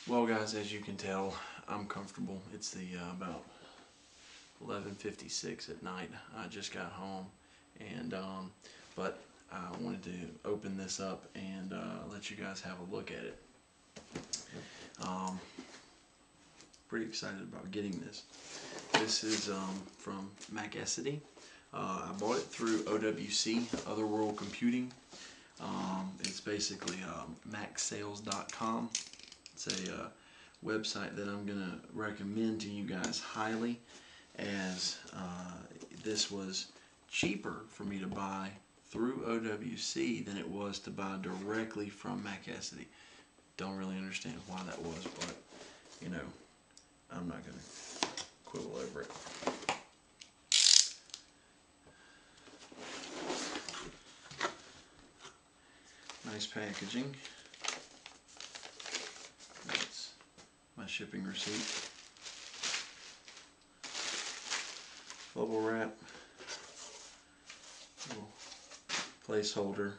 Well guys, as you can tell, I'm comfortable. It's the about 11:56 at night. I just got home, and but I wanted to open this up and let you guys have a look at it. Pretty excited about getting this. This is from Macessity. I bought it through OWC, Other World Computing. It's basically macsales.com. It's a website that I'm going to recommend to you guys highly, as this was cheaper for me to buy through OWC than it was to buy directly from Macessity. Don't really understand why that was, but you know, I'm not going to quibble over it. Nice packaging. That's my shipping receipt. Bubble wrap. Little placeholder.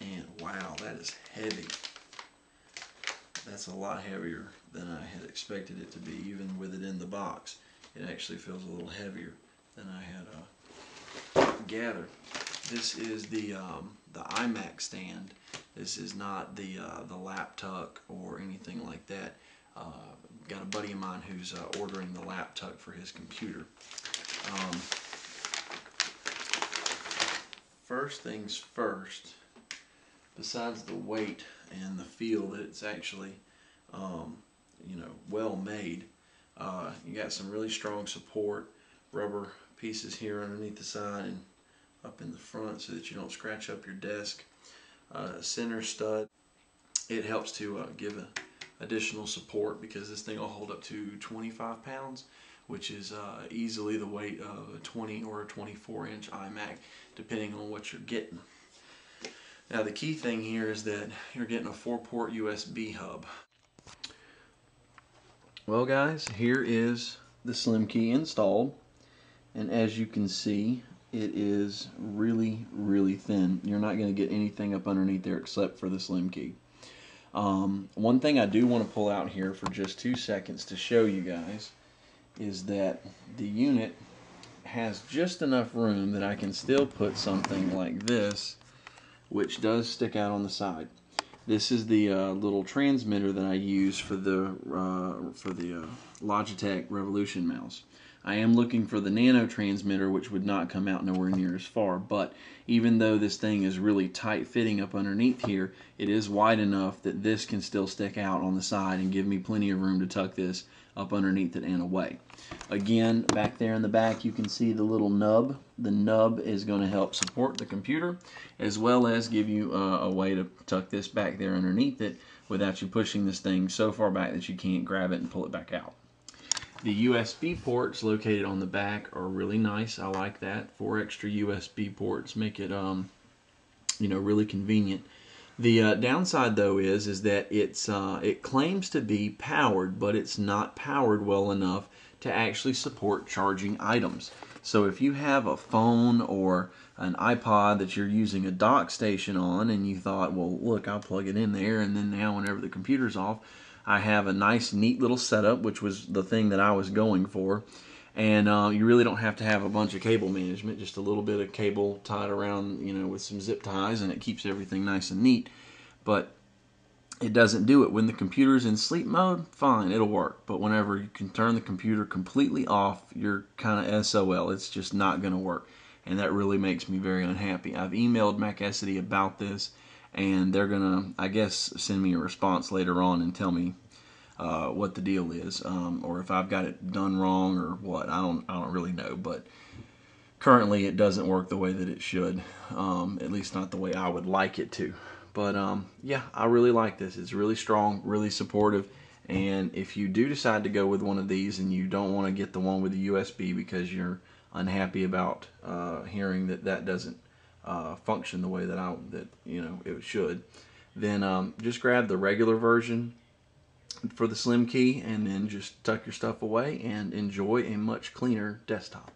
And wow, that is heavy. That's a lot heavier than I had expected it to be, even with it in the box. It actually feels a little heavier than I had gathered. This is the iMac stand. This is not the lap tuck or anything like that. Got a buddy of mine who's ordering the lap tuck for his computer. First things first, besides the weight and the feel that it's actually you know, well made, you got some really strong support, rubber pieces here underneath the side and up in the front so that you don't scratch up your desk. Center stud. It helps to give additional support because this thing will hold up to 25 pounds, which is easily the weight of a 20 or a 24-inch iMac, depending on what you're getting. Now the key thing here is that you're getting a 4-port USB hub. Well guys, here is the Slimkey installed, and as you can see, it is really thin. You're not going to get anything up underneath there except for the Slimkey. One thing I do want to pull out here for just 2 seconds to show you guys is that the unit has just enough room that I can still put something like this, which does stick out on the side. This is the little transmitter that I use for the Logitech Revolution mouse. I am looking for the nano transmitter, which would not come out nowhere near as far, but even though this thing is really tight fitting up underneath here, it is wide enough that this can still stick out on the side and give me plenty of room to tuck this up underneath it and away. Again, back there in the back you can see the little nub. The nub is going to help support the computer, as well as give you a way to tuck this back there underneath it without you pushing this thing so far back that you can't grab it and pull it back out. The USB ports located on the back are really nice. I like that. 4 extra USB ports make it you know, really convenient. The downside though is that it claims to be powered, but it's not powered well enough to actually support charging items. So if you have a phone or an iPod that you're using a dock station on, and you thought, well look, I'll plug it in there, and then now whenever the computer's off, I have a nice neat little setup, which was the thing that I was going for. And you really don't have to have a bunch of cable management, just a little bit of cable tied around, you know, with some zip ties, and it keeps everything nice and neat. But it doesn't do it. When the computer's in sleep mode, fine, it'll work. But whenever you can turn the computer completely off, you're kind of SOL. It's just not going to work. And that really makes me very unhappy. I've emailed Macessity about this, and they're going to, I guess, send me a response later on and tell me what the deal is, or if I've got it done wrong or what. I don't really know, but currently it doesn't work the way that it should, at least not the way I would like it to. But yeah, I really like this. It's really strong, really supportive, and if you do decide to go with one of these and you don't want to get the one with the USB because you're unhappy about hearing that that doesn't function the way that you know it should, then just grab the regular version for the Slimkey and then just tuck your stuff away and enjoy a much cleaner desktop.